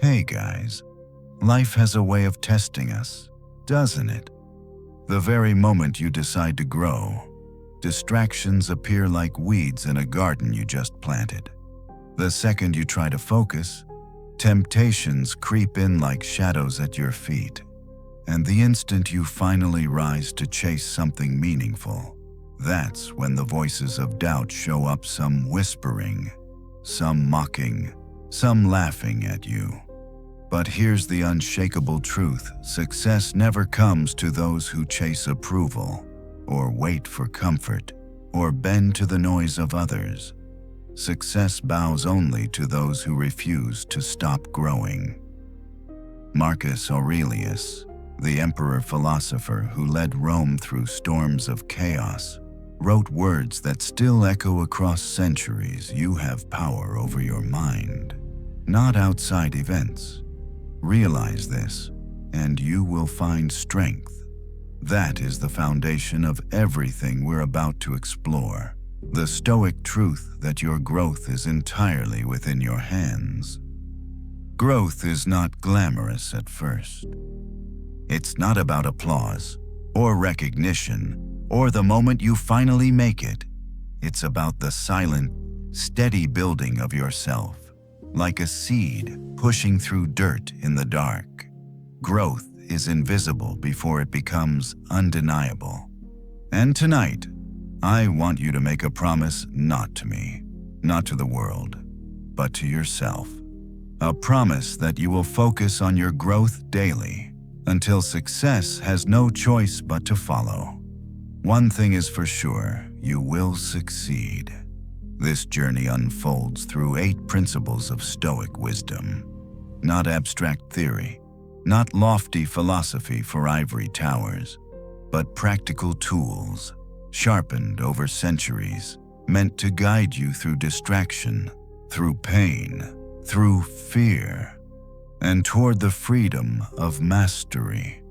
Hey guys, life has a way of testing us, doesn't it? The very moment you decide to grow, distractions appear like weeds in a garden you just planted. The second you try to focus, temptations creep in like shadows at your feet. And the instant you finally rise to chase something meaningful, that's when the voices of doubt show up, some whispering, some mocking, some laughing at you. But here's the unshakable truth: success never comes to those who chase approval, or wait for comfort, or bend to the noise of others. Success bows only to those who refuse to stop growing. Marcus Aurelius, the emperor philosopher who led Rome through storms of chaos, wrote words that still echo across centuries. You have power over your mind, not outside events. Realize this, and you will find strength. That is the foundation of everything we're about to explore. The Stoic truth that your growth is entirely within your hands. Growth is not glamorous at first. It's not about applause, or recognition, or the moment you finally make it. It's about the silent, steady building of yourself. Like a seed pushing through dirt in the dark. Growth is invisible before it becomes undeniable. And tonight, I want you to make a promise, not to me, not to the world, but to yourself. A promise that you will focus on your growth daily until success has no choice but to follow. One thing is for sure: you will succeed. This journey unfolds through 8 principles of Stoic wisdom. Not abstract theory, not lofty philosophy for ivory towers, but practical tools, sharpened over centuries, meant to guide you through distraction, through pain, through fear, and toward the freedom of mastery.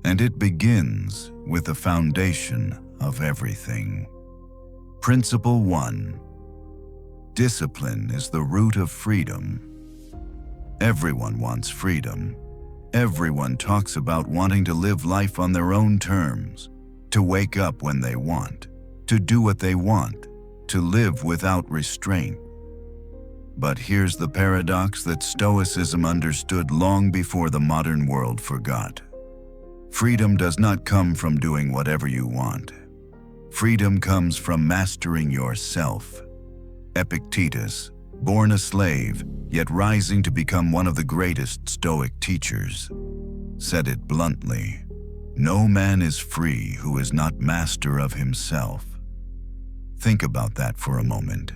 And it begins with the foundation of everything. Principle 1. Discipline is the root of freedom. Everyone wants freedom. Everyone talks about wanting to live life on their own terms, to wake up when they want, to do what they want, to live without restraint. But here's the paradox that Stoicism understood long before the modern world forgot. Freedom does not come from doing whatever you want. Freedom comes from mastering yourself. Epictetus, born a slave, yet rising to become one of the greatest Stoic teachers, said it bluntly: "No man is free who is not master of himself." Think about that for a moment.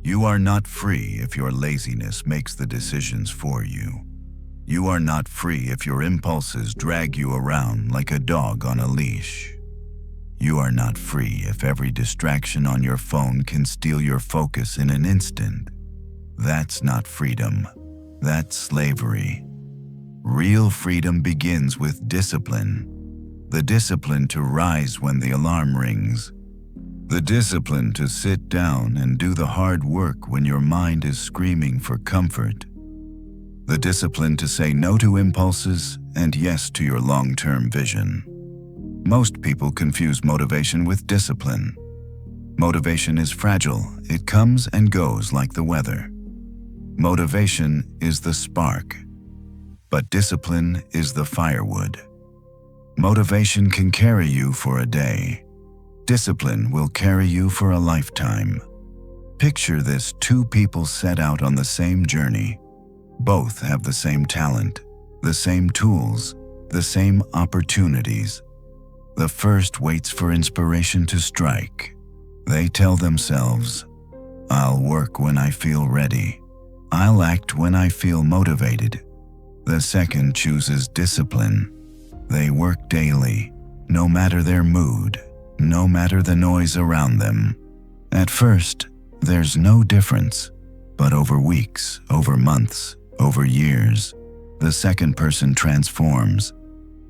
You are not free if your laziness makes the decisions for you. You are not free if your impulses drag you around like a dog on a leash. You are not free if every distraction on your phone can steal your focus in an instant. That's not freedom. That's slavery. Real freedom begins with discipline. The discipline to rise when the alarm rings. The discipline to sit down and do the hard work when your mind is screaming for comfort. The discipline to say no to impulses and yes to your long-term vision. Most people confuse motivation with discipline. Motivation is fragile. It comes and goes like the weather. Motivation is the spark, but discipline is the firewood. Motivation can carry you for a day. Discipline will carry you for a lifetime. Picture this: 2 people set out on the same journey. Both have the same talent, the same tools, the same opportunities. The first waits for inspiration to strike. They tell themselves, "I'll work when I feel ready. I'll act when I feel motivated." The second chooses discipline. They work daily, no matter their mood, no matter the noise around them. At first, there's no difference, but over weeks, over months, over years, the second person transforms.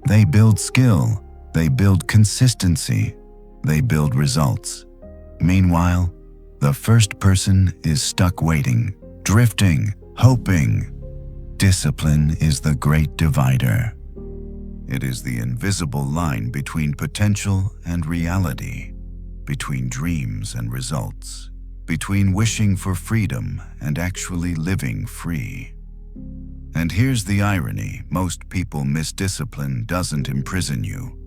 They build skill. They build consistency. They build results. Meanwhile, the first person is stuck waiting, drifting, hoping. Discipline is the great divider. It is the invisible line between potential and reality, between dreams and results, between wishing for freedom and actually living free. And here's the irony: most people miss discipline doesn't imprison you.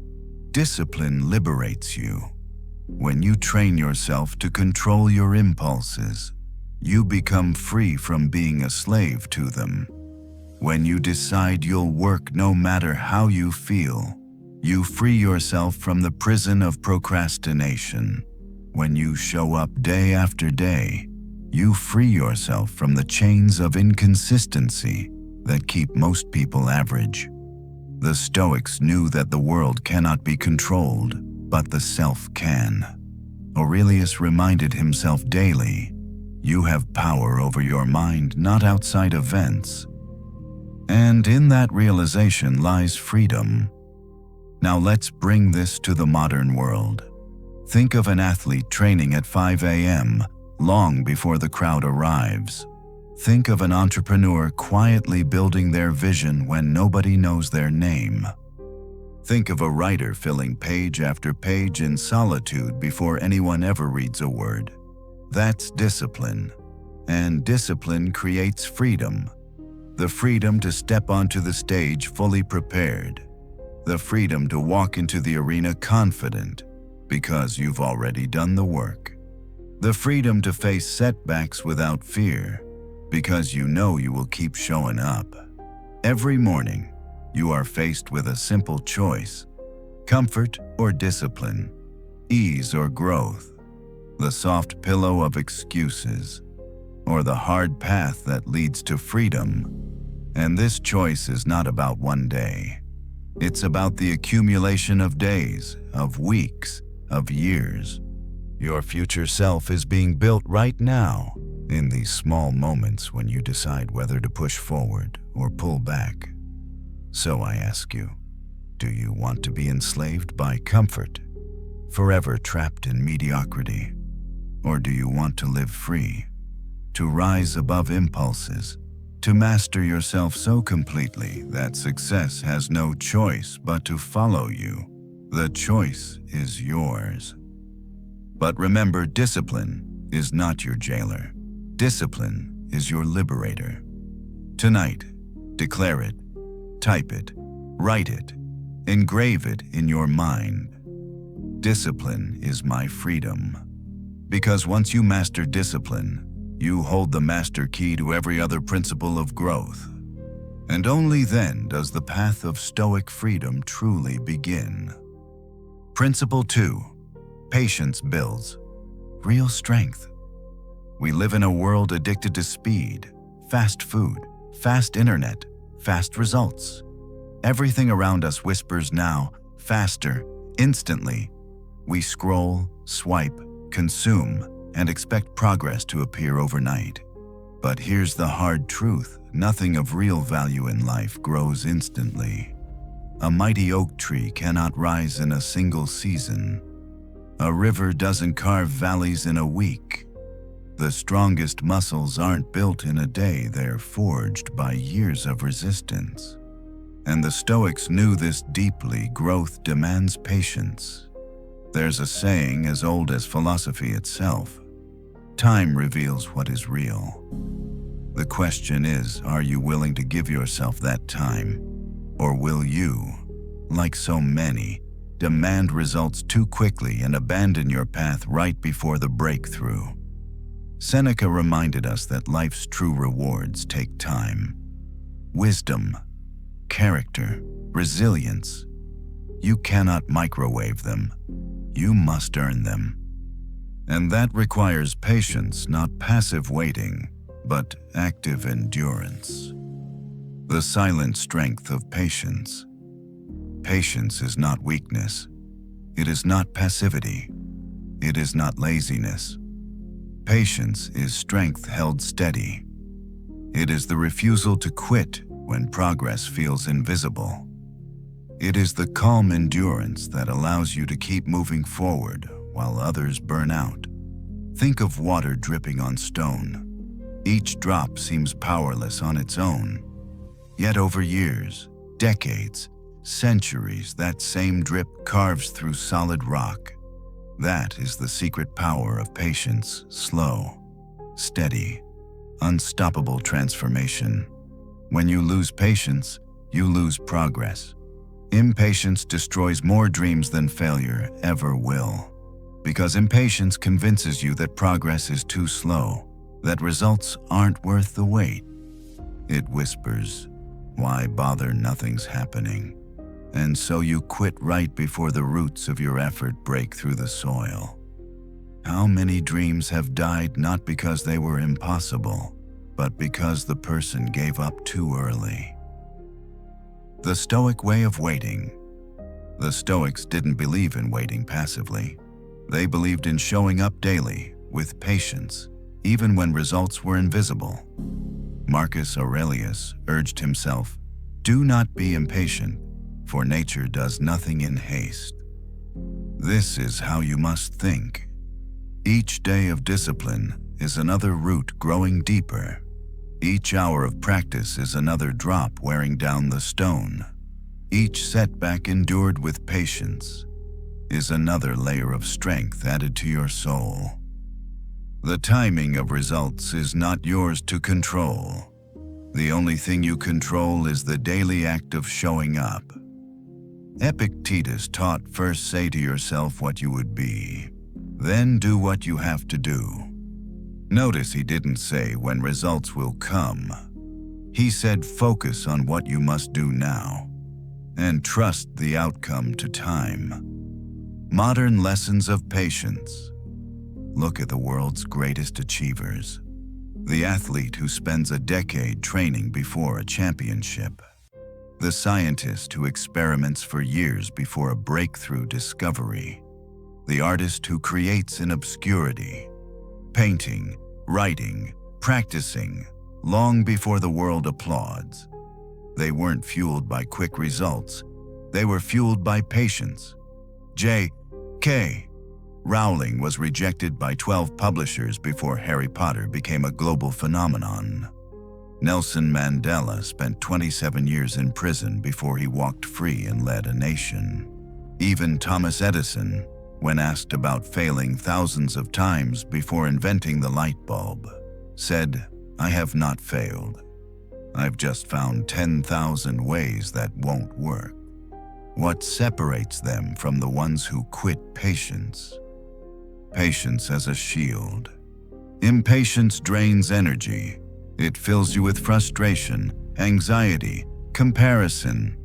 Discipline liberates you. When you train yourself to control your impulses, you become free from being a slave to them. When you decide you'll work no matter how you feel, you free yourself from the prison of procrastination. When you show up day after day, you free yourself from the chains of inconsistency that keep most people average. The Stoics knew that the world cannot be controlled, but the self can. Aurelius reminded himself daily, you have power over your mind, not outside events. And in that realization lies freedom. Now let's bring this to the modern world. Think of an athlete training at 5 a.m., long before the crowd arrives. Think of an entrepreneur quietly building their vision when nobody knows their name. Think of a writer filling page after page in solitude before anyone ever reads a word. That's discipline. And discipline creates freedom. The freedom to step onto the stage fully prepared. The freedom to walk into the arena confident because you've already done the work. The freedom to face setbacks without fear because you know you will keep showing up. Every morning, you are faced with a simple choice: comfort or discipline, ease or growth, the soft pillow of excuses, or the hard path that leads to freedom. And this choice is not about one day. It's about the accumulation of days, of weeks, of years. Your future self is being built right now, in these small moments when you decide whether to push forward or pull back. So I ask you, do you want to be enslaved by comfort, forever trapped in mediocrity? Or do you want to live free, to rise above impulses, to master yourself so completely that success has no choice but to follow you? The choice is yours. But remember, discipline is not your jailer. Discipline is your liberator. Tonight, declare it, type it, write it, engrave it in your mind. Discipline is my freedom. Because once you master discipline, you hold the master key to every other principle of growth. And only then does the path of Stoic freedom truly begin. Principle 2. Patience builds real strength. We live in a world addicted to speed, fast food, fast internet, fast results. Everything around us whispers now, faster, instantly. We scroll, swipe, consume, and expect progress to appear overnight. But here's the hard truth: nothing of real value in life grows instantly. A mighty oak tree cannot rise in a single season. A river doesn't carve valleys in a week. The strongest muscles aren't built in a day, they're forged by years of resistance. And the Stoics knew this deeply. Growth demands patience. There's a saying as old as philosophy itself: time reveals what is real. The question is, are you willing to give yourself that time? Or will you, like so many, demand results too quickly and abandon your path right before the breakthrough? Seneca reminded us that life's true rewards take time. Wisdom, character, resilience. You cannot microwave them. You must earn them. And that requires patience, not passive waiting, but active endurance. The silent strength of patience. Patience is not weakness. It is not passivity. It is not laziness. Patience is strength held steady. It is the refusal to quit when progress feels invisible. It is the calm endurance that allows you to keep moving forward while others burn out. Think of water dripping on stone. Each drop seems powerless on its own, Yet over years, decades, centuries, that same drip carves through solid rock. That is the secret power of patience: slow, steady, unstoppable transformation. When you lose patience, you lose progress. Impatience destroys more dreams than failure ever will. Because impatience convinces you that progress is too slow, that results aren't worth the wait. It whispers, "Why bother? Nothing's happening." And so you quit right before the roots of your effort break through the soil. How many dreams have died not because they were impossible, but because the person gave up too early? The Stoic way of waiting. The Stoics didn't believe in waiting passively. They believed in showing up daily, with patience, even when results were invisible. Marcus Aurelius urged himself, "Do not be impatient, for nature does nothing in haste." This is how you must think. Each day of discipline is another root growing deeper. Each hour of practice is another drop wearing down the stone. Each setback endured with patience is another layer of strength added to your soul. The timing of results is not yours to control. The only thing you control is the daily act of showing up. Epictetus taught, first say to yourself what you would be, then do what you have to do. Notice he didn't say when results will come. He said focus on what you must do now, and trust the outcome to time. Modern lessons of patience. Look at the world's greatest achievers. The athlete who spends a decade training before a championship. The scientist who experiments for years before a breakthrough discovery. The artist who creates in obscurity. Painting, writing, practicing, long before the world applauds. They weren't fueled by quick results. They were fueled by patience. J.K. Rowling was rejected by 12 publishers before Harry Potter became a global phenomenon. Nelson Mandela spent 27 years in prison before he walked free and led a nation. Even Thomas Edison, when asked about failing thousands of times before inventing the light bulb, said, "I have not failed. I've just found 10,000 ways that won't work." What separates them from the ones who quit? Patience. Patience as a shield. Impatience drains energy. It fills you with frustration, anxiety, comparison.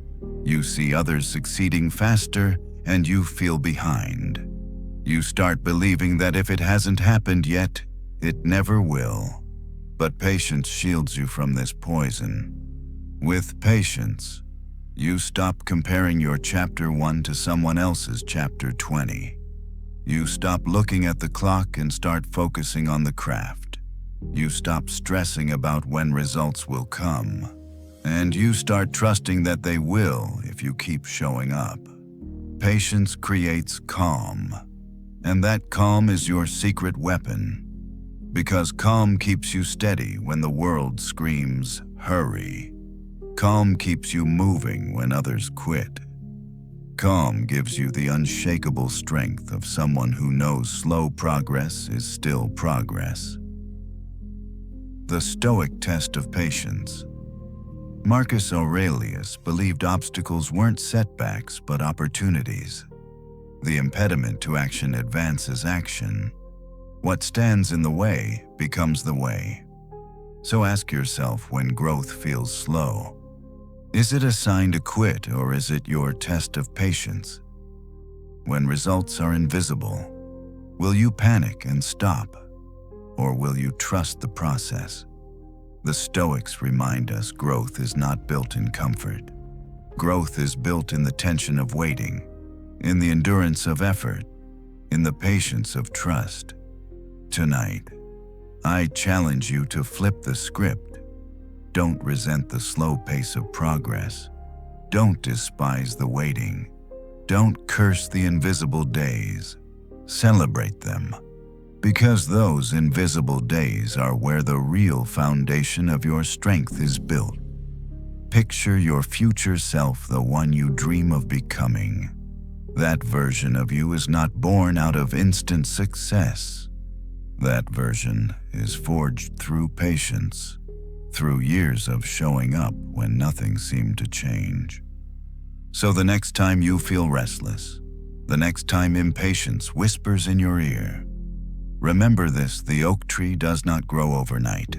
You see others succeeding faster, and you feel behind. You start believing that if it hasn't happened yet, it never will. But patience shields you from this poison. With patience, you stop comparing your chapter 1 to someone else's chapter 20. You stop looking at the clock and start focusing on the craft. You stop stressing about when results will come. And you start trusting that they will if you keep showing up. Patience creates calm. And that calm is your secret weapon. Because calm keeps you steady when the world screams, "Hurry." Calm keeps you moving when others quit. Calm gives you the unshakable strength of someone who knows slow progress is still progress. The Stoic test of patience. Marcus Aurelius believed obstacles weren't setbacks but opportunities. The impediment to action advances action. What stands in the way becomes the way. So ask yourself when growth feels slow. Is it a sign to quit, or is it your test of patience? When results are invisible, will you panic and stop, or will you trust the process? The Stoics remind us growth is not built in comfort. Growth is built in the tension of waiting, in the endurance of effort, in the patience of trust. Tonight, I challenge you to flip the script. Don't resent the slow pace of progress. Don't despise the waiting. Don't curse the invisible days. Celebrate them. Because those invisible days are where the real foundation of your strength is built. Picture your future self, the one you dream of becoming. That version of you is not born out of instant success. That version is forged through patience, through years of showing up when nothing seemed to change. So the next time you feel restless, the next time impatience whispers in your ear, remember this: the oak tree does not grow overnight,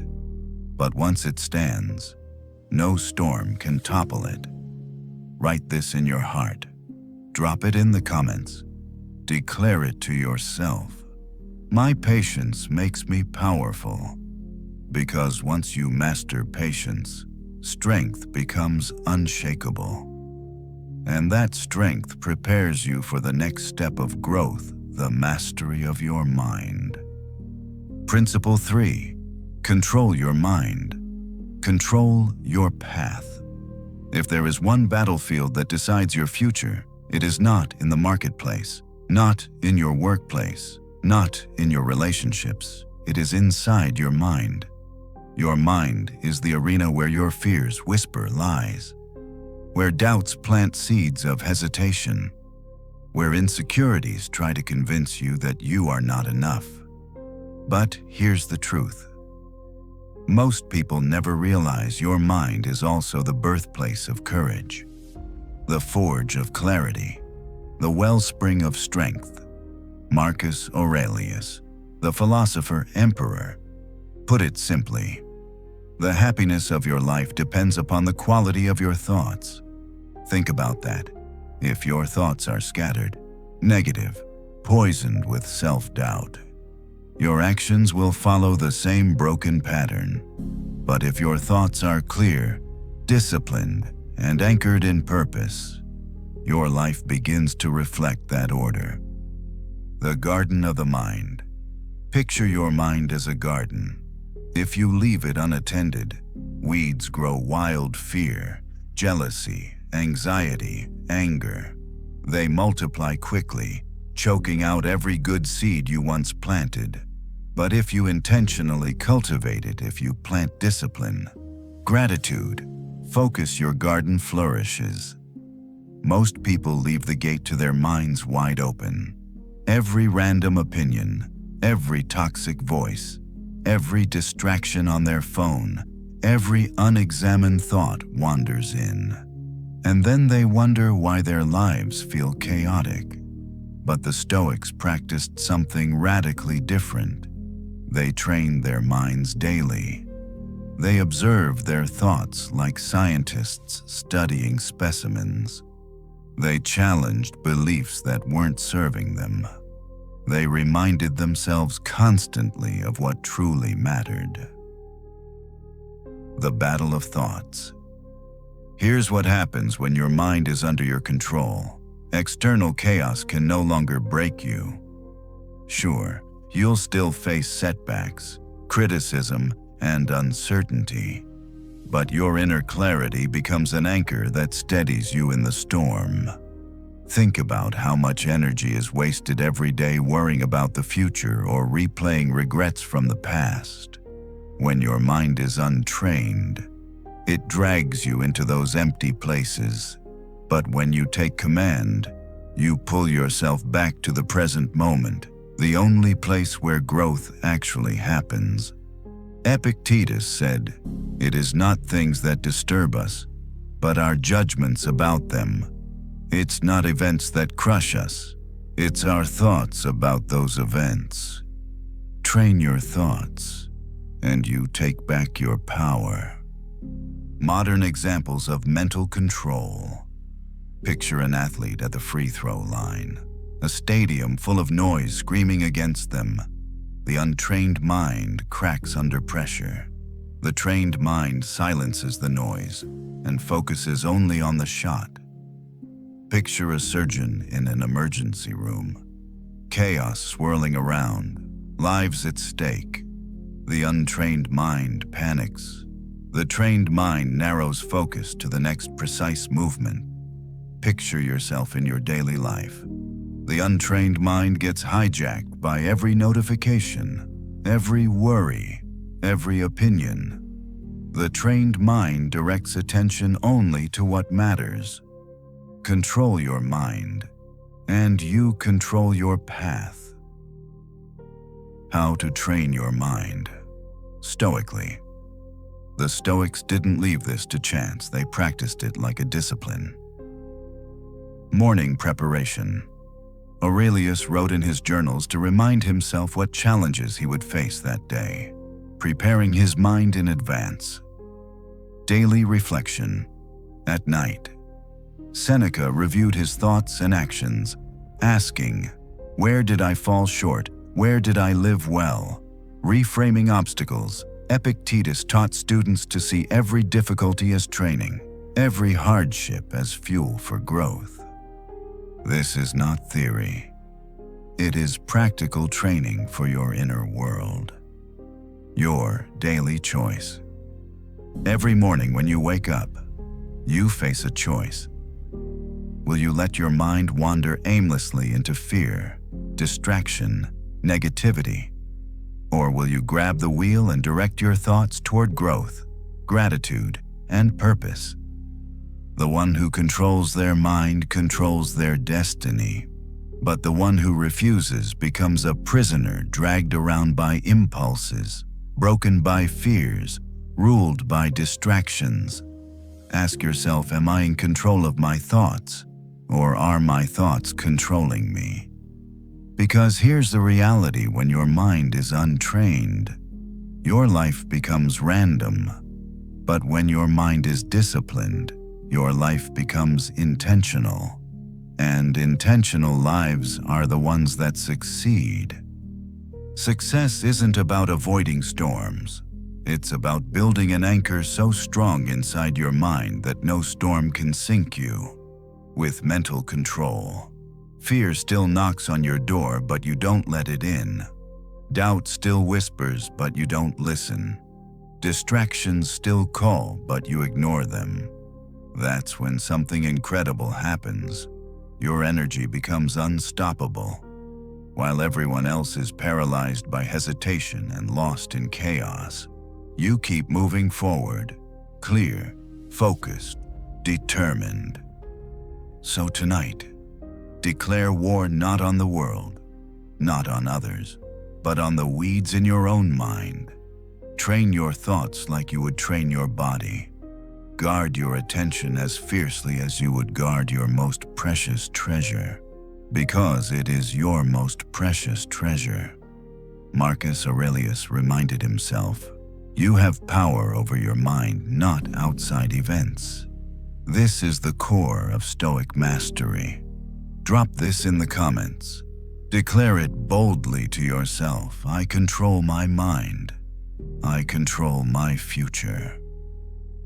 but once it stands, no storm can topple it. Write this in your heart. Drop it in the comments. Declare it to yourself. My patience makes me powerful. Because once you master patience, strength becomes unshakable. And that strength prepares you for the next step of growth, the mastery of your mind. Principle 3. Control your mind. Control your path. If there is one battlefield that decides your future, it is not in the marketplace, not in your workplace, not in your relationships. It is inside your mind. Your mind is the arena where your fears whisper lies, where doubts plant seeds of hesitation, where insecurities try to convince you that you are not enough. But here's the truth. Most people never realize your mind is also the birthplace of courage, the forge of clarity, the wellspring of strength. Marcus Aurelius, the philosopher emperor, put it simply: the happiness of your life depends upon the quality of your thoughts. Think about that. If your thoughts are scattered, negative, poisoned with self-doubt, your actions will follow the same broken pattern. But if your thoughts are clear, disciplined, and anchored in purpose, your life begins to reflect that order. The garden of the mind. Picture your mind as a garden. If you leave it unattended, weeds grow: wild fear, jealousy, anxiety, anger. They multiply quickly, choking out every good seed you once planted. But if you intentionally cultivate it, if you plant discipline, gratitude, focus, your garden flourishes. Most people leave the gate to their minds wide open. Every random opinion, every toxic voice, every distraction on their phone, every unexamined thought wanders in. And then they wonder why their lives feel chaotic. But the Stoics practiced something radically different. They trained their minds daily. They observed their thoughts like scientists studying specimens. They challenged beliefs that weren't serving them. They reminded themselves constantly of what truly mattered. The battle of thoughts. Here's what happens when your mind is under your control. External chaos can no longer break you. Sure, you'll still face setbacks, criticism, and uncertainty, but your inner clarity becomes an anchor that steadies you in the storm. Think about how much energy is wasted every day worrying about the future or replaying regrets from the past. When your mind is untrained, it drags you into those empty places. But when you take command, you pull yourself back to the present moment, the only place where growth actually happens. Epictetus said, "It is not things that disturb us, but our judgments about them. It's not events that crush us, it's our thoughts about those events." Train your thoughts, and you take back your power. Modern examples of mental control. Picture an athlete at the free throw line, a stadium full of noise screaming against them. The untrained mind cracks under pressure. The trained mind silences the noise and focuses only on the shot. Picture a surgeon in an emergency room. Chaos swirling around, lives at stake. The untrained mind panics. The trained mind narrows focus to the next precise movement. Picture yourself in your daily life. The untrained mind gets hijacked by every notification, every worry, every opinion. The trained mind directs attention only to what matters. Control your mind, and you control your path. How to train your mind? Stoically. The Stoics didn't leave this to chance, they practiced it like a discipline. Morning preparation. Aurelius wrote in his journals to remind himself what challenges he would face that day, preparing his mind in advance. Daily reflection. At night, Seneca reviewed his thoughts and actions, asking, "Where did I fall short? Where did I live well?" Reframing obstacles, Epictetus taught students to see every difficulty as training, every hardship as fuel for growth. This is not theory. It is practical training for your inner world. Your daily choice. Every morning when you wake up, you face a choice. Will you let your mind wander aimlessly into fear, distraction, negativity? Or will you grab the wheel and direct your thoughts toward growth, gratitude, and purpose? The one who controls their mind controls their destiny, but the one who refuses becomes a prisoner dragged around by impulses, broken by fears, ruled by distractions. Ask yourself, am I in control of my thoughts, or are my thoughts controlling me? Because here's the reality: when your mind is untrained, your life becomes random. But when your mind is disciplined, your life becomes intentional. And intentional lives are the ones that succeed. Success isn't about avoiding storms. It's about building an anchor so strong inside your mind that no storm can sink you. With mental control, fear still knocks on your door, but you don't let it in. Doubt still whispers, but you don't listen. Distractions still call, but you ignore them. That's when something incredible happens. Your energy becomes unstoppable. While everyone else is paralyzed by hesitation and lost in chaos, you keep moving forward, clear, focused, determined. So tonight, declare war not on the world, not on others, but on the weeds in your own mind. Train your thoughts like you would train your body. Guard your attention as fiercely as you would guard your most precious treasure, because it is your most precious treasure. Marcus Aurelius reminded himself, you have power over your mind, not outside events. This is the core of Stoic mastery. Drop this in the comments. Declare it boldly to yourself. I control my mind. I control my future.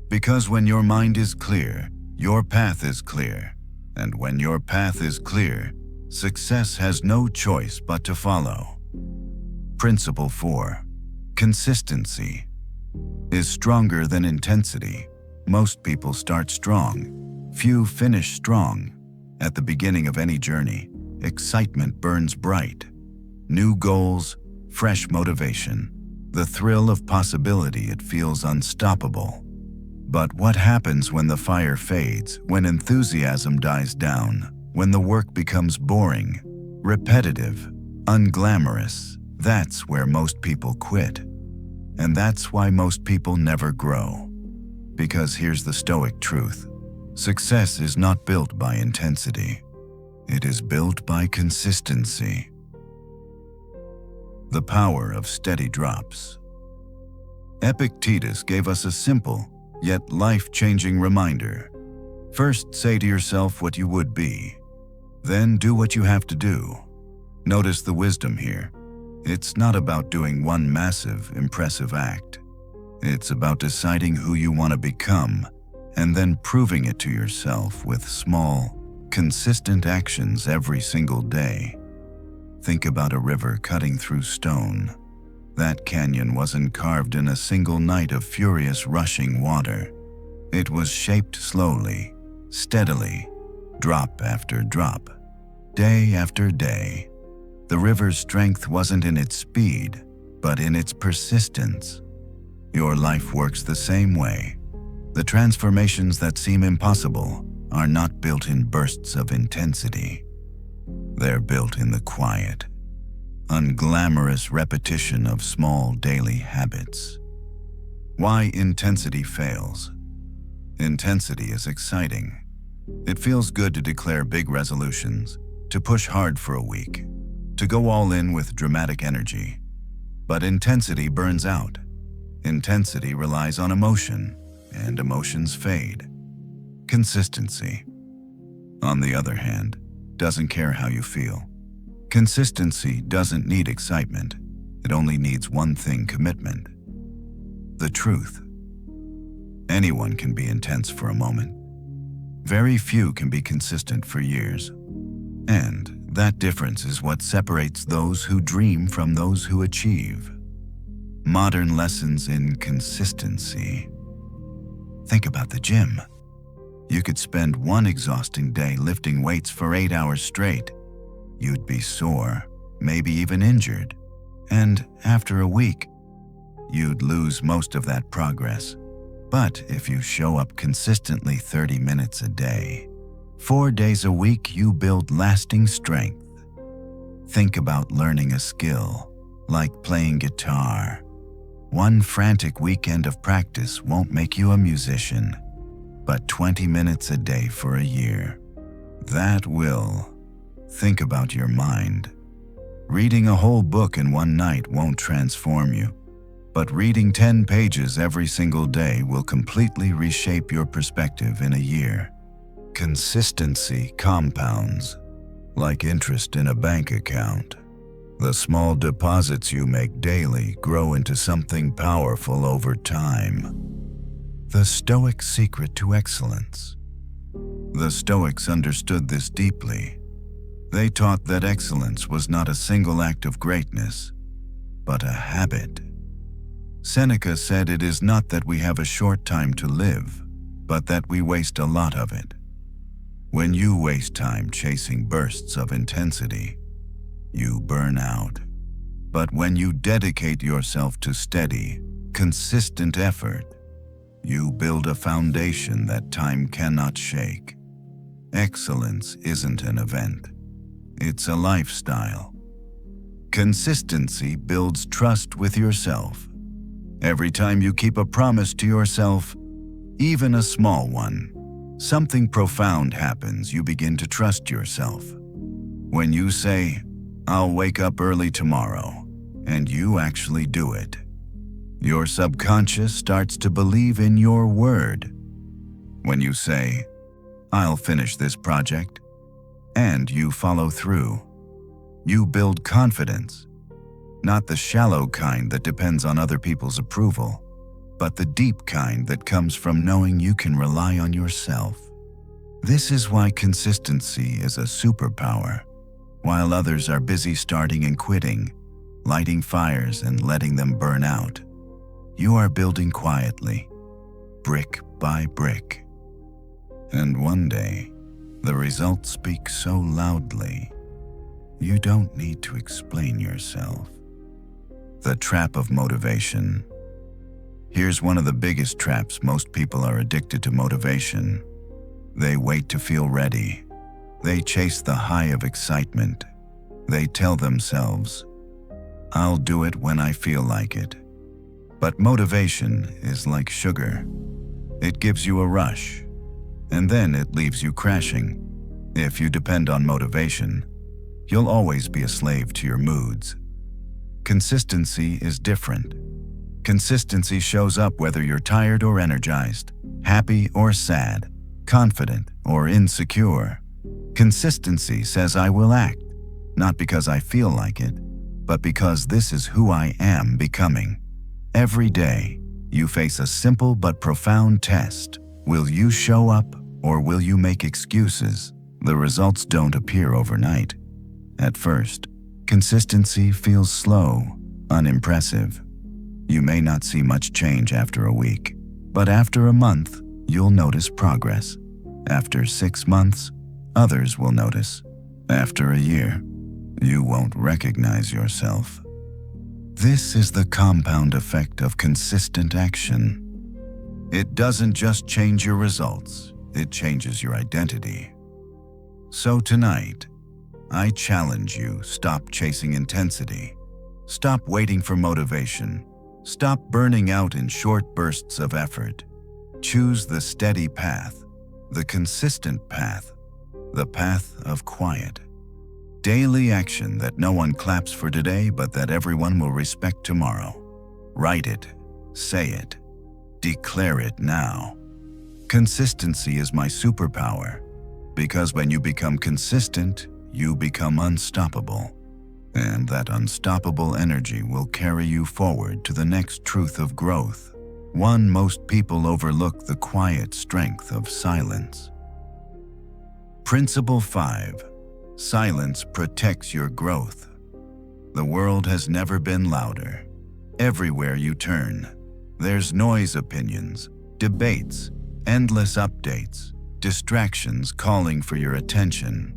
Because when your mind is clear, your path is clear. And when your path is clear, success has no choice but to follow. Principle 4. Consistency is stronger than intensity. Most people start strong. Few finish strong. At the beginning of any journey, excitement burns bright. New goals, fresh motivation. The thrill of possibility, it feels unstoppable. But what happens when the fire fades, when enthusiasm dies down, when the work becomes boring, repetitive, unglamorous? That's where most people quit. And that's why most people never grow. Because here's the Stoic truth. Success is not built by intensity. It is built by consistency. The power of steady drops. Epictetus gave us a simple, yet life-changing reminder. First, say to yourself what you would be. Then do what you have to do. Notice the wisdom here. It's not about doing one massive, impressive act. It's about deciding who you want to become and then proving it to yourself with small, consistent actions every single day. Think about a river cutting through stone. That canyon wasn't carved in a single night of furious rushing water. It was shaped slowly, steadily, drop after drop, day after day. The river's strength wasn't in its speed, but in its persistence. Your life works the same way. The transformations that seem impossible are not built in bursts of intensity. They're built in the quiet, unglamorous repetition of small daily habits. Why intensity fails? Intensity is exciting. It feels good to declare big resolutions, to push hard for a week, to go all in with dramatic energy. But intensity burns out. Intensity relies on emotion, and emotions fade. Consistency, on the other hand, doesn't care how you feel. Consistency doesn't need excitement. It only needs one thing: commitment. The truth. Anyone can be intense for a moment. Very few can be consistent for years. And that difference is what separates those who dream from those who achieve. Modern lessons in consistency. Think about the gym. You could spend one exhausting day lifting weights for 8 hours straight. You'd be sore, maybe even injured. And after a week, you'd lose most of that progress. But if you show up consistently 30 minutes a day, 4 days a week, you build lasting strength. Think about learning a skill, like playing guitar. One frantic weekend of practice won't make you a musician, but 20 minutes a day for a year, that will. Think about your mind. Reading a whole book in one night won't transform you, but reading 10 pages every single day will completely reshape your perspective in a year. Consistency compounds, like interest in a bank account. The small deposits you make daily grow into something powerful over time. The Stoic secret to excellence. The Stoics understood this deeply. They taught that excellence was not a single act of greatness, but a habit. Seneca said it is not that we have a short time to live, but that we waste a lot of it. When you waste time chasing bursts of intensity, you burn out. But when you dedicate yourself to steady, consistent effort, you build a foundation that time cannot shake. Excellence isn't an event. It's a lifestyle. Consistency builds trust with yourself. Every time you keep a promise to yourself, even a small one, something profound happens. You begin to trust yourself. When you say, "I'll wake up early tomorrow," and you actually do it, your subconscious starts to believe in your word. When you say, "I'll finish this project," and you follow through, you build confidence. Not the shallow kind that depends on other people's approval, but the deep kind that comes from knowing you can rely on yourself. This is why consistency is a superpower. While others are busy starting and quitting, lighting fires and letting them burn out, you are building quietly, brick by brick. And one day, the results speak so loudly, you don't need to explain yourself. The trap of motivation. Here's one of the biggest traps. Most people are addicted to motivation. They wait to feel ready. They chase the high of excitement. They tell themselves, "I'll do it when I feel like it." But motivation is like sugar. It gives you a rush, and then it leaves you crashing. If you depend on motivation, you'll always be a slave to your moods. Consistency is different. Consistency shows up whether you're tired or energized, happy or sad, confident or insecure. Consistency says, "I will act, not because I feel like it, but because this is who I am becoming." Every day, you face a simple but profound test. Will you show up, or will you make excuses? The results don't appear overnight. At first, consistency feels slow, unimpressive. You may not see much change after a week, but after a month, you'll notice progress. After 6 months, others will notice. After a year, you won't recognize yourself. This is the compound effect of consistent action. It doesn't just change your results, it changes your identity. So tonight, I challenge you, stop chasing intensity. Stop waiting for motivation. Stop burning out in short bursts of effort. Choose the steady path, the consistent path, the path of quiet. Daily action that no one claps for today, but that everyone will respect tomorrow. Write it, say it, declare it now. Consistency is my superpower, because when you become consistent, you become unstoppable. And that unstoppable energy will carry you forward to the next truth of growth. One, most people overlook the quiet strength of silence. Principle 5. Silence protects your growth. The world has never been louder. Everywhere you turn, there's noise, opinions, debates, endless updates, distractions calling for your attention.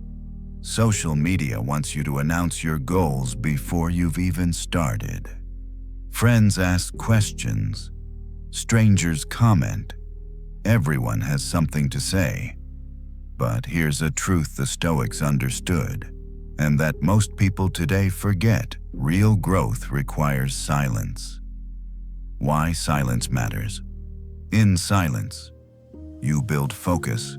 Social media wants you to announce your goals before you've even started. Friends ask questions. Strangers comment. Everyone has something to say. But here's a truth the Stoics understood, and that most people today forget. Real growth requires silence. Why silence matters? In silence, you build focus.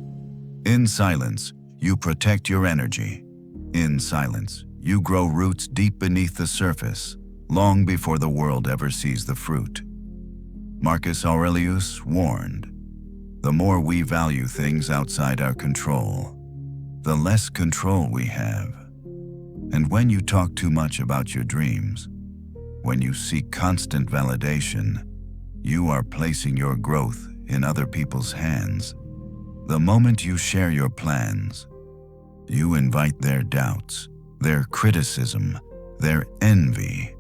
In silence, you protect your energy. In silence, you grow roots deep beneath the surface, long before the world ever sees the fruit. Marcus Aurelius warned, the more we value things outside our control, the less control we have. And when you talk too much about your dreams, when you seek constant validation, you are placing your growth in other people's hands. The moment you share your plans, you invite their doubts, their criticism, their envy.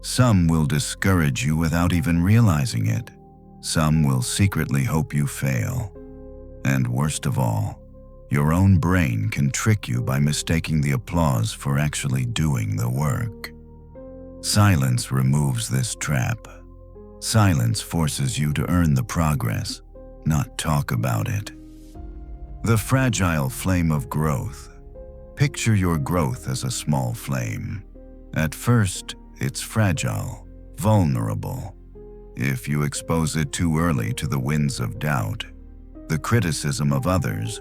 Some will discourage you without even realizing it. Some will secretly hope you fail. And worst of all, your own brain can trick you by mistaking the applause for actually doing the work. Silence removes this trap. Silence forces you to earn the progress, not talk about it. The fragile flame of growth. Picture your growth as a small flame. At first, it's fragile, vulnerable. If you expose it too early to the winds of doubt, the criticism of others,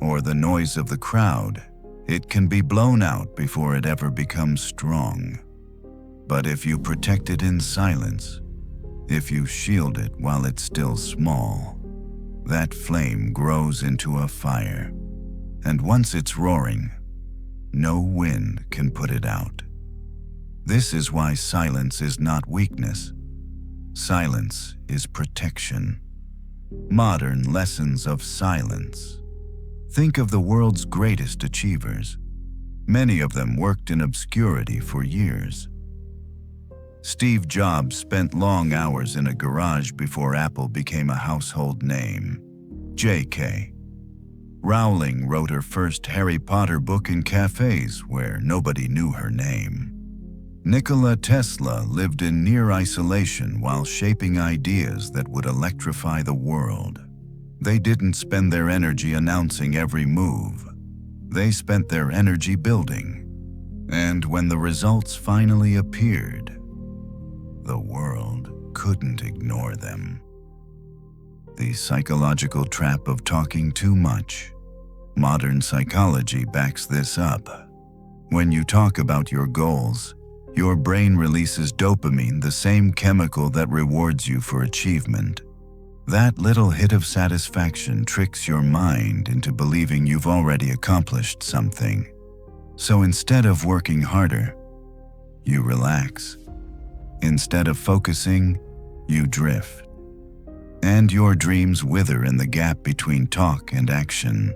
or the noise of the crowd, it can be blown out before it ever becomes strong. But if you protect it in silence, if you shield it while it's still small, that flame grows into a fire. And once it's roaring, no wind can put it out. This is why silence is not weakness. Silence is protection. Modern lessons of silence. Think of the world's greatest achievers. Many of them worked in obscurity for years. Steve Jobs spent long hours in a garage before Apple became a household name. J.K. Rowling wrote her first Harry Potter book in cafes where nobody knew her name. Nikola Tesla lived in near isolation while shaping ideas that would electrify the world. They didn't spend their energy announcing every move. They spent their energy building. And when the results finally appeared, the world couldn't ignore them. The psychological trap of talking too much. Modern psychology backs this up. When you talk about your goals, your brain releases dopamine, the same chemical that rewards you for achievement. That little hit of satisfaction tricks your mind into believing you've already accomplished something. So instead of working harder, you relax. Instead of focusing, you drift. And your dreams wither in the gap between talk and action.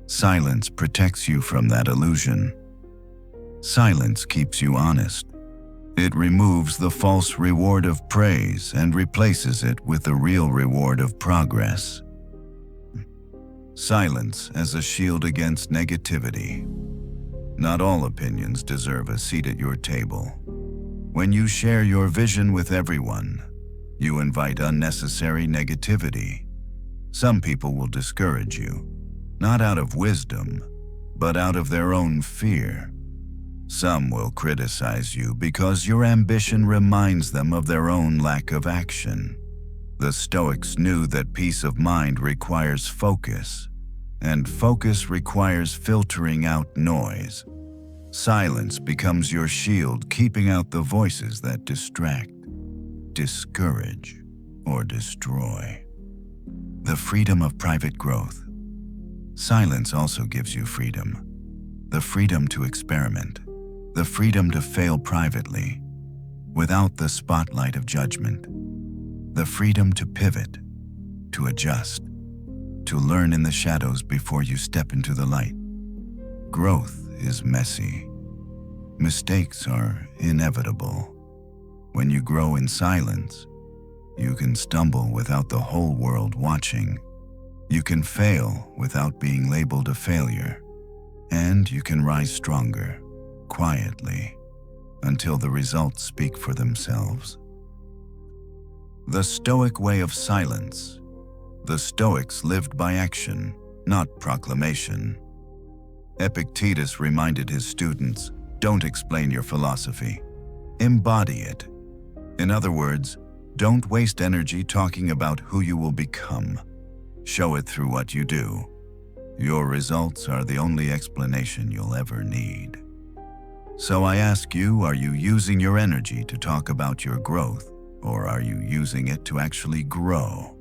Silence protects you from that illusion. Silence keeps you honest. It removes the false reward of praise and replaces it with the real reward of progress. Silence as a shield against negativity. Not all opinions deserve a seat at your table. When you share your vision with everyone, you invite unnecessary negativity. Some people will discourage you, not out of wisdom, but out of their own fear. Some will criticize you because your ambition reminds them of their own lack of action. The Stoics knew that peace of mind requires focus, and focus requires filtering out noise. Silence becomes your shield, keeping out the voices that distract, discourage, or destroy. The freedom of private growth. Silence also gives you freedom. The freedom to experiment. The freedom to fail privately, without the spotlight of judgment. The freedom to pivot, to adjust, to learn in the shadows before you step into the light. Growth is messy. Mistakes are inevitable. When you grow in silence, you can stumble without the whole world watching. You can fail without being labeled a failure. And you can rise stronger, quietly, until the results speak for themselves. The Stoic way of silence. The Stoics lived by action, not proclamation. Epictetus reminded his students, don't explain your philosophy. Embody it. In other words, don't waste energy talking about who you will become. Show it through what you do. Your results are the only explanation you'll ever need. So I ask you, are you using your energy to talk about your growth, or are you using it to actually grow?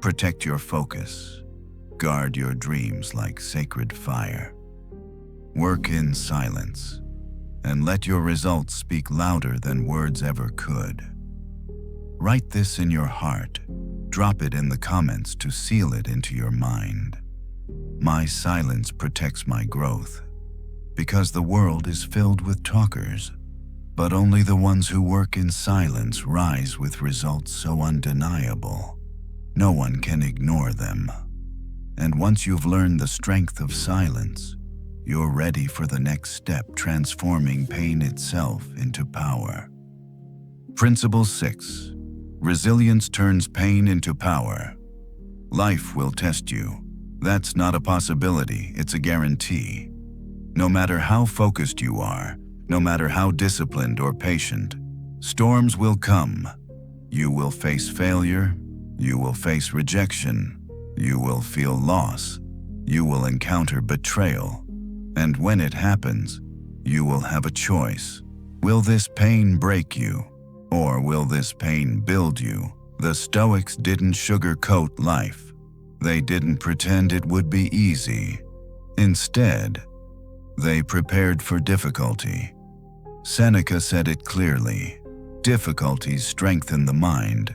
Protect your focus. Guard your dreams like sacred fire. Work in silence, and let your results speak louder than words ever could. Write this in your heart. Drop it in the comments to seal it into your mind. My silence protects my growth, because the world is filled with talkers, but only the ones who work in silence rise with results so undeniable. No one can ignore them. And once you've learned the strength of silence, you're ready for the next step, transforming pain itself into power. Principle 6. Resilience turns pain into power. Life will test you. That's not a possibility, it's a guarantee. No matter how focused you are, no matter how disciplined or patient, storms will come. You will face failure, you will face rejection, you will feel loss, you will encounter betrayal. And when it happens, you will have a choice. Will this pain break you, or will this pain build you? The Stoics didn't sugarcoat life. They didn't pretend it would be easy. Instead, they prepared for difficulty. Seneca said it clearly, difficulties strengthen the mind,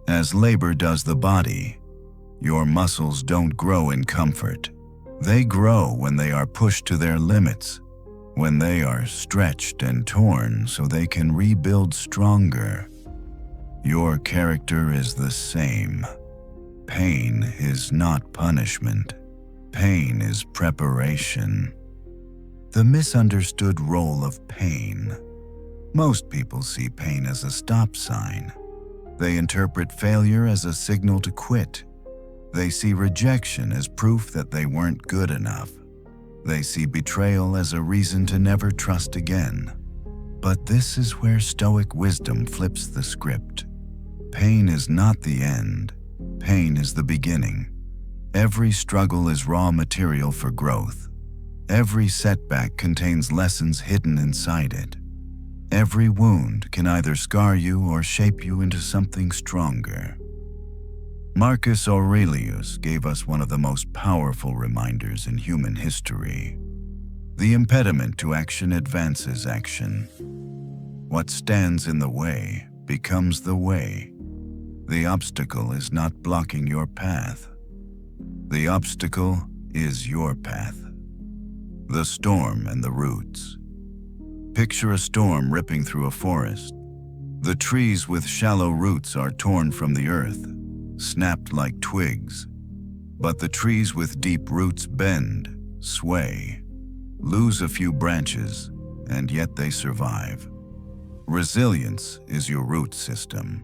as labor does the body. Your muscles don't grow in comfort. They grow when they are pushed to their limits, when they are stretched and torn so they can rebuild stronger. Your character is the same. Pain is not punishment. Pain is preparation. The misunderstood role of pain. Most people see pain as a stop sign. They interpret failure as a signal to quit. They see rejection as proof that they weren't good enough. They see betrayal as a reason to never trust again. But this is where Stoic wisdom flips the script. Pain is not the end. Pain is the beginning. Every struggle is raw material for growth. Every setback contains lessons hidden inside it. Every wound can either scar you or shape you into something stronger. Marcus Aurelius gave us one of the most powerful reminders in human history. The impediment to action advances action. What stands in the way becomes the way. The obstacle is not blocking your path. The obstacle is your path. The storm and the roots. Picture a storm ripping through a forest. The trees with shallow roots are torn from the earth, snapped like twigs. But the trees with deep roots bend, sway, lose a few branches, and yet they survive. Resilience is your root system.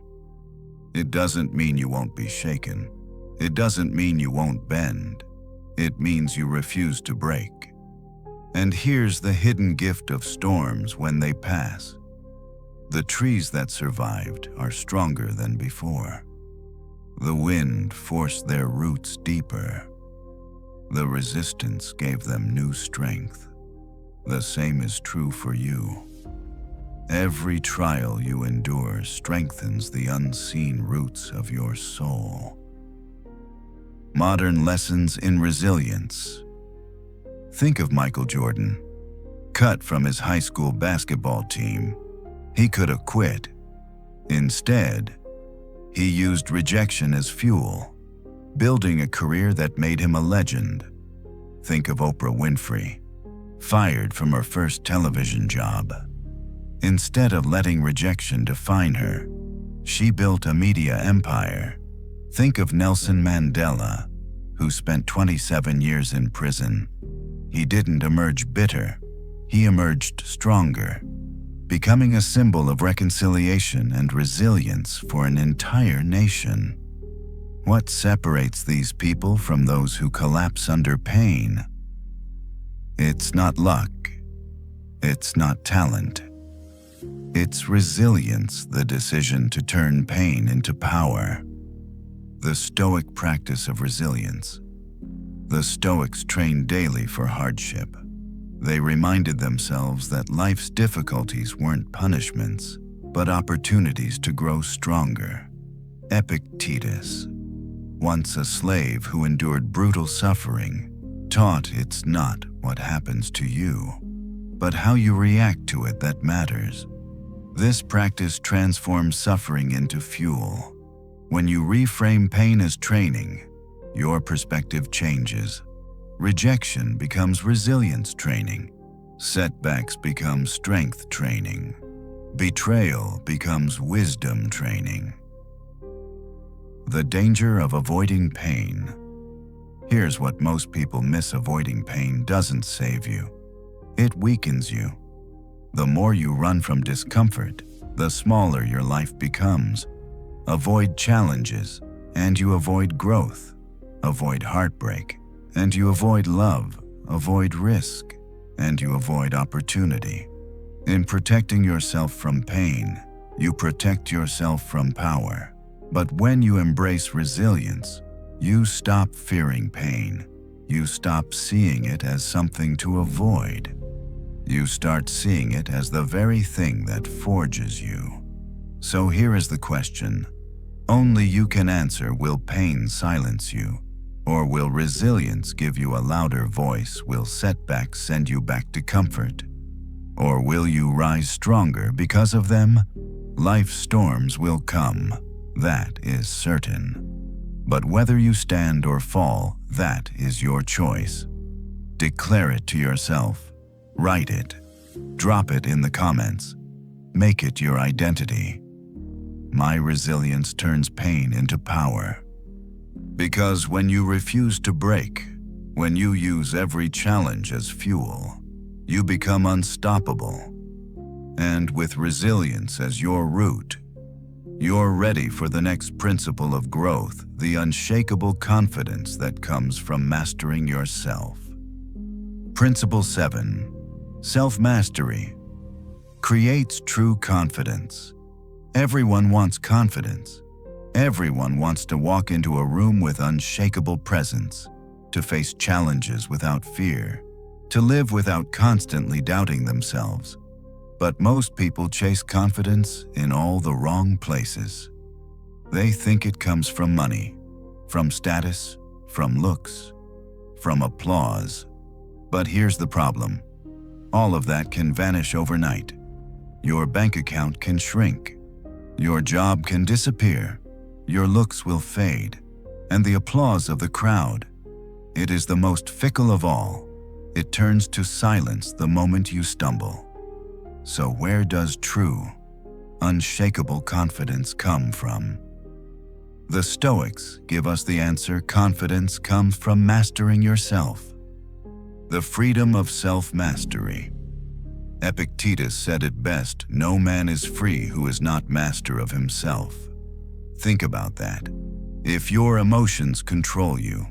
It doesn't mean you won't be shaken. It doesn't mean you won't bend. It means you refuse to break. And here's the hidden gift of storms when they pass. The trees that survived are stronger than before. The wind forced their roots deeper. The resistance gave them new strength. The same is true for you. Every trial you endure strengthens the unseen roots of your soul. Modern lessons in resilience. Think of Michael Jordan. Cut from his high school basketball team, he could have quit. Instead, he used rejection as fuel, building a career that made him a legend. Think of Oprah Winfrey, fired from her first television job. Instead of letting rejection define her, she built a media empire. Think of Nelson Mandela, who spent 27 years in prison. He didn't emerge bitter, he emerged stronger, becoming a symbol of reconciliation and resilience for an entire nation. What separates these people from those who collapse under pain? It's not luck. It's not talent. It's resilience, the decision to turn pain into power. The Stoic practice of resilience. The Stoics trained daily for hardship. They reminded themselves that life's difficulties weren't punishments, but opportunities to grow stronger. Epictetus, once a slave who endured brutal suffering, taught it's not what happens to you, but how you react to it that matters. This practice transforms suffering into fuel. When you reframe pain as training, your perspective changes. Rejection becomes resilience training. Setbacks become strength training. Betrayal becomes wisdom training. The danger of avoiding pain. Here's what most people miss: avoiding pain doesn't save you. It weakens you. The more you run from discomfort, the smaller your life becomes. Avoid challenges, and you avoid growth. Avoid heartbreak, and you avoid love. Avoid risk, and you avoid opportunity. In protecting yourself from pain, you protect yourself from power. But when you embrace resilience, you stop fearing pain. You stop seeing it as something to avoid. You start seeing it as the very thing that forges you. So here is the question. Only you can answer: will pain silence you? Or will resilience give you a louder voice? Will setbacks send you back to comfort? Or will you rise stronger because of them? Life's storms will come, that is certain. But whether you stand or fall, that is your choice. Declare it to yourself. Write it. Drop it in the comments. Make it your identity. My resilience turns pain into power. Because when you refuse to break, when you use every challenge as fuel, you become unstoppable. And with resilience as your root, you're ready for the next principle of growth, the unshakable confidence that comes from mastering yourself. Principle 7. Self-mastery creates true confidence. Everyone wants confidence. Everyone wants to walk into a room with unshakable presence, to face challenges without fear, to live without constantly doubting themselves. But most people chase confidence in all the wrong places. They think it comes from money, from status, from looks, from applause. But here's the problem. All of that can vanish overnight. Your bank account can shrink. Your job can disappear. Your looks will fade. And the applause of the crowd, it is the most fickle of all. It turns to silence the moment you stumble. So where does true, unshakable confidence come from? The Stoics give us the answer. Confidence comes from mastering yourself. The freedom of self-mastery. Epictetus said it best, "No man is free who is not master of himself." Think about that. If your emotions control you,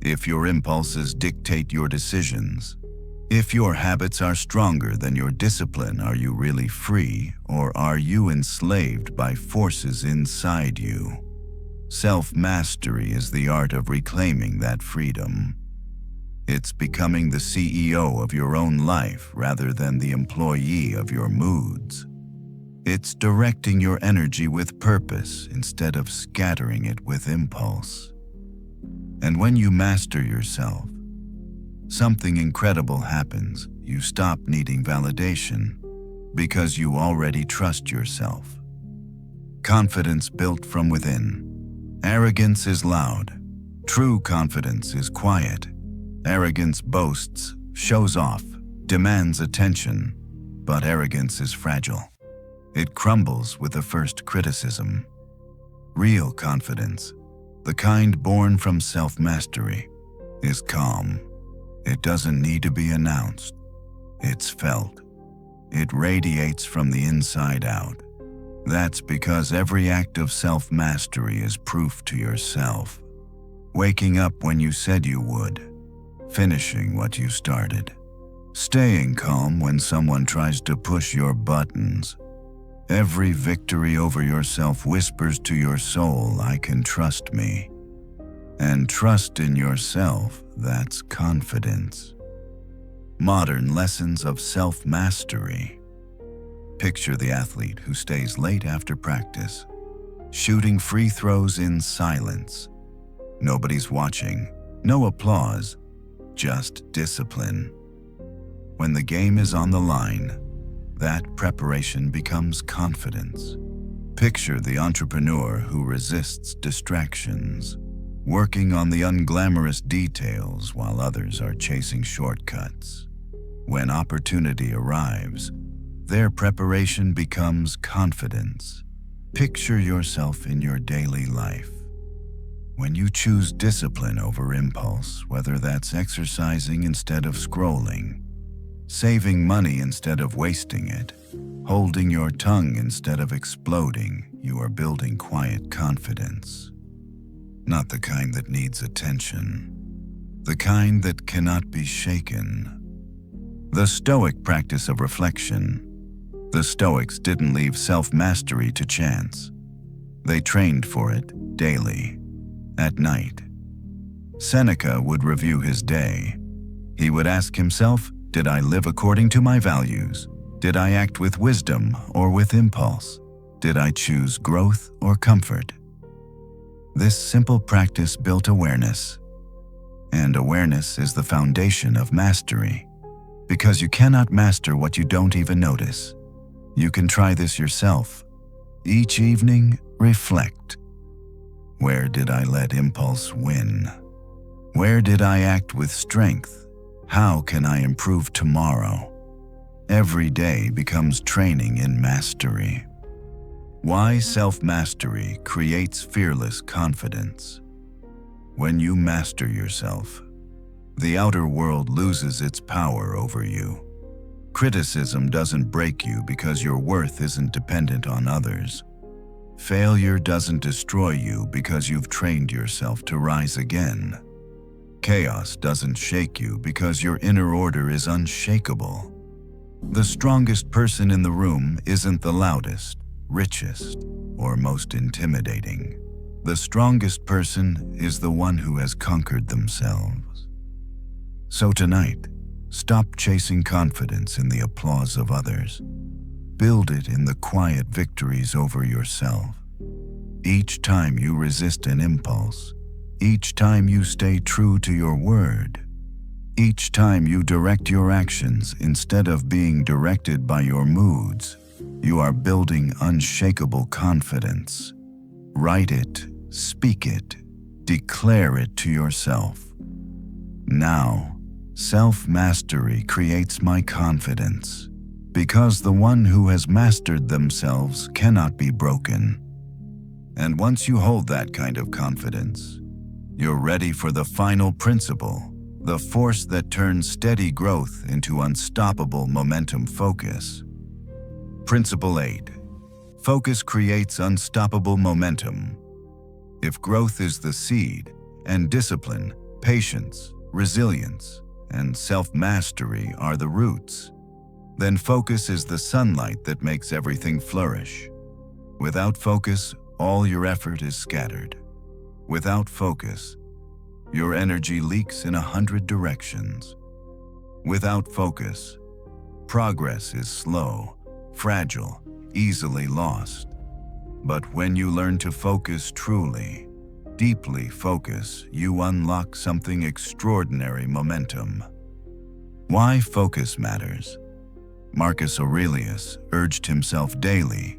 if your impulses dictate your decisions, if your habits are stronger than your discipline, are you really free, or are you enslaved by forces inside you? Self-mastery is the art of reclaiming that freedom. It's becoming the CEO of your own life rather than the employee of your moods. It's directing your energy with purpose instead of scattering it with impulse. And when you master yourself, something incredible happens. You stop needing validation because you already trust yourself. Confidence built from within. Arrogance is loud. True confidence is quiet. Arrogance boasts, shows off, demands attention, but arrogance is fragile. It crumbles with the first criticism. Real confidence, the kind born from self-mastery, is calm. It doesn't need to be announced. It's felt. It radiates from the inside out. That's because every act of self-mastery is proof to yourself. Waking up when you said you would. Finishing what you started. Staying calm when someone tries to push your buttons. Every victory over yourself whispers to your soul, "I can trust me." And trust in yourself, that's confidence. Modern lessons of self-mastery. Picture the athlete who stays late after practice, shooting free throws in silence. Nobody's watching, no applause, just discipline. When the game is on the line, that preparation becomes confidence. Picture the entrepreneur who resists distractions, working on the unglamorous details while others are chasing shortcuts. When opportunity arrives, their preparation becomes confidence. Picture yourself in your daily life. When you choose discipline over impulse, whether that's exercising instead of scrolling, saving money instead of wasting it, holding your tongue instead of exploding, you are building quiet confidence. Not the kind that needs attention, the kind that cannot be shaken. The Stoic practice of reflection. The Stoics didn't leave self-mastery to chance. They trained for it daily. At night, Seneca would review his day. He would ask himself, did I live according to my values? Did I act with wisdom or with impulse? Did I choose growth or comfort? This simple practice built awareness. And awareness is the foundation of mastery. Because you cannot master what you don't even notice. You can try this yourself. Each evening, reflect. Where did I let impulse win? Where did I act with strength? How can I improve tomorrow? Every day becomes training in mastery. Why self-mastery creates fearless confidence. When you master yourself, the outer world loses its power over you. Criticism doesn't break you because your worth isn't dependent on others. Failure doesn't destroy you because you've trained yourself to rise again. Chaos doesn't shake you because your inner order is unshakable. The strongest person in the room isn't the loudest, richest, or most intimidating. The strongest person is the one who has conquered themselves. So tonight, stop chasing confidence in the applause of others. Build it in the quiet victories over yourself. Each time you resist an impulse, each time you stay true to your word, each time you direct your actions instead of being directed by your moods, you are building unshakable confidence. Write it, speak it, declare it to yourself. Now, self-mastery creates my confidence, because the one who has mastered themselves cannot be broken. And once you hold that kind of confidence, you're ready for the final principle, the force that turns steady growth into unstoppable momentum. Focus. Principle 8. Focus creates unstoppable momentum. If growth is the seed, and discipline, patience, resilience, and self-mastery are the roots, then focus is the sunlight that makes everything flourish. Without focus, all your effort is scattered. Without focus, your energy leaks in 100 directions. Without focus, progress is slow, fragile, easily lost. But when you learn to focus truly, deeply focus, you unlock something extraordinary: momentum. Why focus matters? Marcus Aurelius urged himself daily: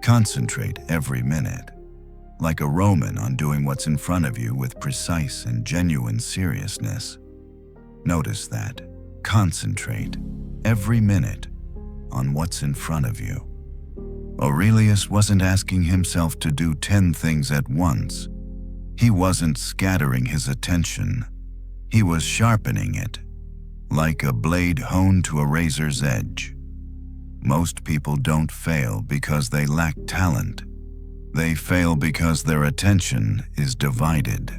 concentrate every minute. Like a Roman on doing what's in front of you with precise and genuine seriousness. Notice that. Concentrate every minute on what's in front of you. Aurelius wasn't asking himself to do 10 things at once. He wasn't scattering his attention. He was sharpening it, like a blade honed to a razor's edge. Most people don't fail because they lack talent. They fail because their attention is divided.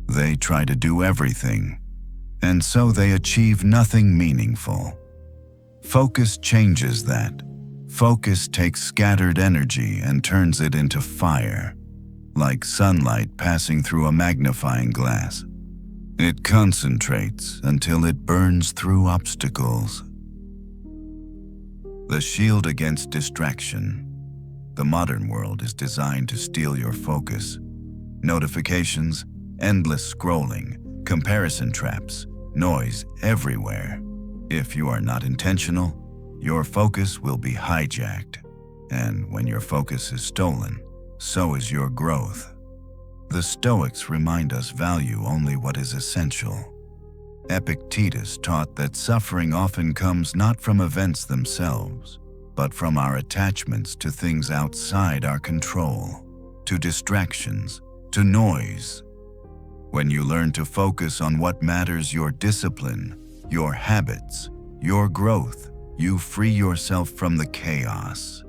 They try to do everything, and so they achieve nothing meaningful. Focus changes that. Focus takes scattered energy and turns it into fire, like sunlight passing through a magnifying glass. It concentrates until it burns through obstacles. The shield against distraction. The modern world is designed to steal your focus. Notifications, endless scrolling, comparison traps, noise everywhere. If you are not intentional, your focus will be hijacked. And when your focus is stolen, so is your growth. The Stoics remind us value only what is essential. Epictetus taught that suffering often comes not from events themselves, but from our attachments to things outside our control, to distractions, to noise. When you learn to focus on what matters, your discipline, your habits, your growth, you free yourself from the chaos.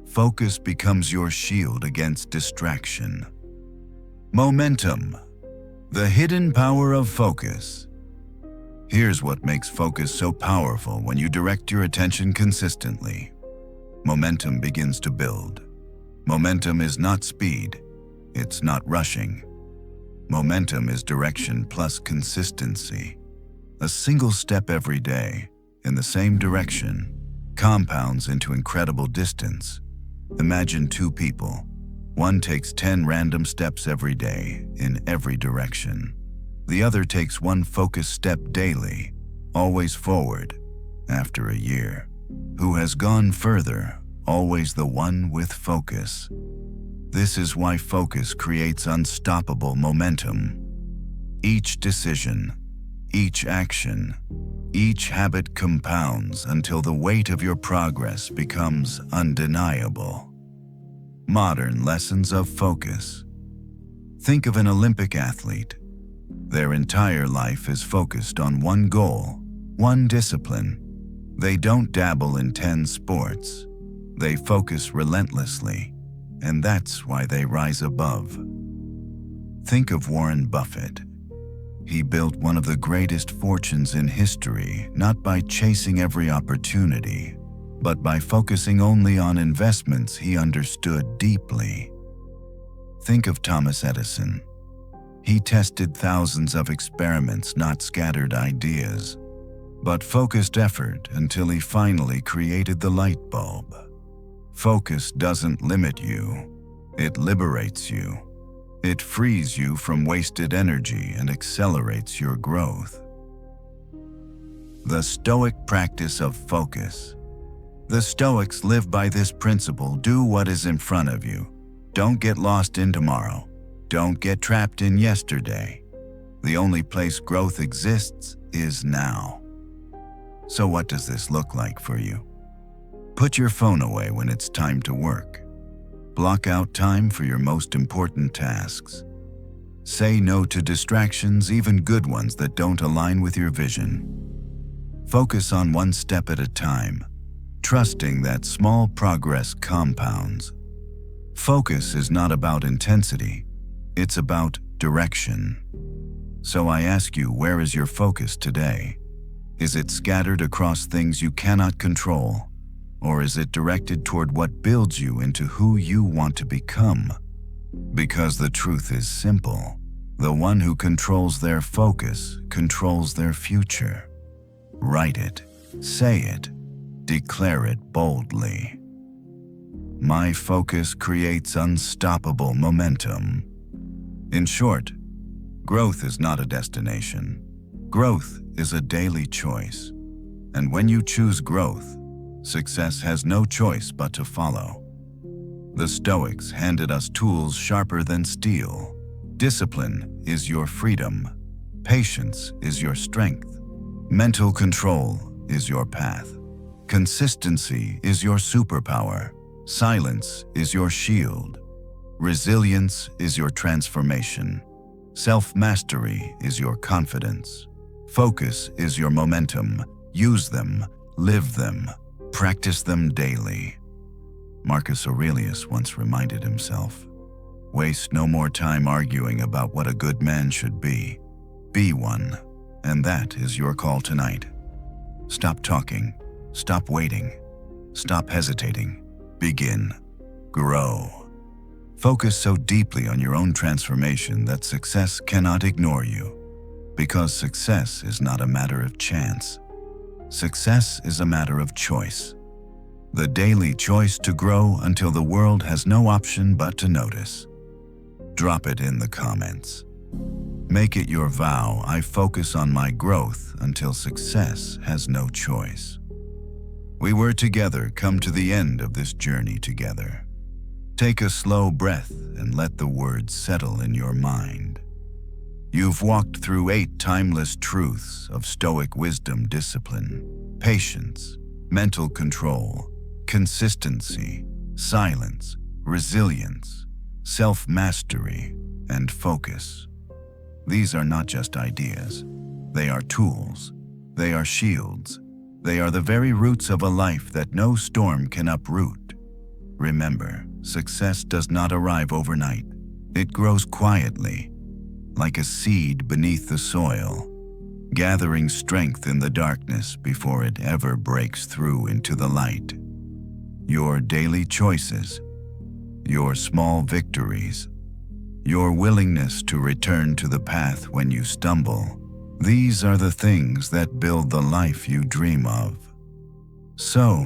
Focus becomes your shield against distraction. Momentum, the hidden power of focus. Here's what makes focus so powerful when you direct your attention consistently. Momentum begins to build. Momentum is not speed. It's not rushing. Momentum is direction plus consistency. A single step every day in the same direction compounds into incredible distance. Imagine 2 people. One takes 10 random steps every day in every direction. The other takes 1 focused step daily, always forward. After a year, who has gone further? Always the one with focus. This is why focus creates unstoppable momentum. Each decision, each action, each habit compounds until the weight of your progress becomes undeniable. Modern lessons of focus. Think of an Olympic athlete. Their entire life is focused on one goal, one discipline. They don't dabble in 10 sports. They focus relentlessly, and that's why they rise above. Think of Warren Buffett. He built one of the greatest fortunes in history, not by chasing every opportunity, but by focusing only on investments he understood deeply. Think of Thomas Edison. He tested thousands of experiments, not scattered ideas, but focused effort until he finally created the light bulb. Focus doesn't limit you, it liberates you. It frees you from wasted energy and accelerates your growth. The Stoic practice of focus. The Stoics live by this principle: do what is in front of you. Don't get lost in tomorrow. Don't get trapped in yesterday. The only place growth exists is now. So what does this look like for you? Put your phone away when it's time to work. Block out time for your most important tasks. Say no to distractions, even good ones that don't align with your vision. Focus on one step at a time, trusting that small progress compounds. Focus is not about intensity, it's about direction. So I ask you, where is your focus today? Is it scattered across things you cannot control? Or is it directed toward what builds you into who you want to become? Because the truth is simple. The one who controls their focus controls their future. Write it, say it, declare it boldly. My focus creates unstoppable momentum. In short, growth is not a destination. Growth is a daily choice. And when you choose growth, success has no choice but to follow. The Stoics handed us tools sharper than steel. Discipline is your freedom. Patience is your strength. Mental control is your path. Consistency is your superpower. Silence is your shield. Resilience is your transformation. Self-mastery is your confidence. Focus is your momentum. Use them, live them, practice them daily. Marcus Aurelius once reminded himself, "Waste no more time arguing about what a good man should be. Be one." And that is your call tonight. Stop talking. Stop waiting. Stop hesitating. Begin. Grow. Focus so deeply on your own transformation that success cannot ignore you. Because success is not a matter of chance. Success is a matter of choice. The daily choice to grow until the world has no option but to notice. Drop it in the comments. Make it your vow. I focus on my growth until success has no choice. We were together, come to the end of this journey together. Take a slow breath and let the words settle in your mind. You've walked through 8 timeless truths of Stoic wisdom: discipline, patience, mental control, consistency, silence, resilience, self-mastery, and focus. These are not just ideas. They are tools. They are shields. They are the very roots of a life that no storm can uproot. Remember, success does not arrive overnight. It grows quietly, like a seed beneath the soil, gathering strength in the darkness before it ever breaks through into the light. Your daily choices, your small victories, your willingness to return to the path when you stumble, these are the things that build the life you dream of. So,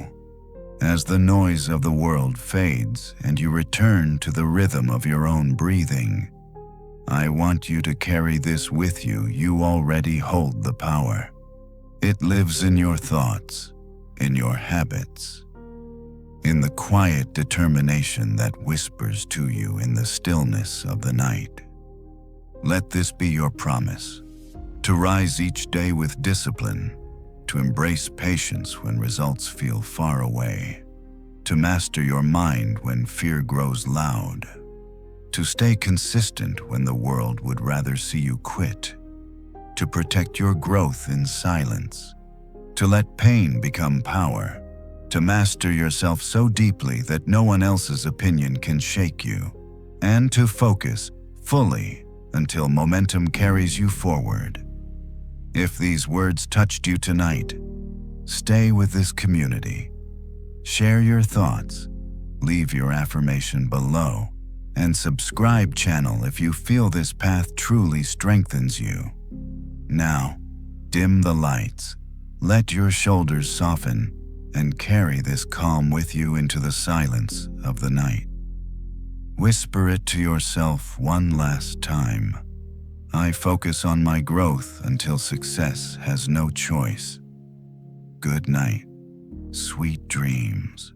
as the noise of the world fades and you return to the rhythm of your own breathing, I want you to carry this with you. You already hold the power. It lives in your thoughts, in your habits, in the quiet determination that whispers to you in the stillness of the night. Let this be your promise, to rise each day with discipline, to embrace patience when results feel far away, to master your mind when fear grows loud, to stay consistent when the world would rather see you quit, to protect your growth in silence, to let pain become power, to master yourself so deeply that no one else's opinion can shake you, and to focus fully until momentum carries you forward. If these words touched you tonight, stay with this community. Share your thoughts, leave your affirmation below, and subscribe channel if you feel this path truly strengthens you. Now, dim the lights, let your shoulders soften, and carry this calm with you into the silence of the night. Whisper it to yourself one last time. I focus on my growth until success has no choice. Good night. Sweet dreams.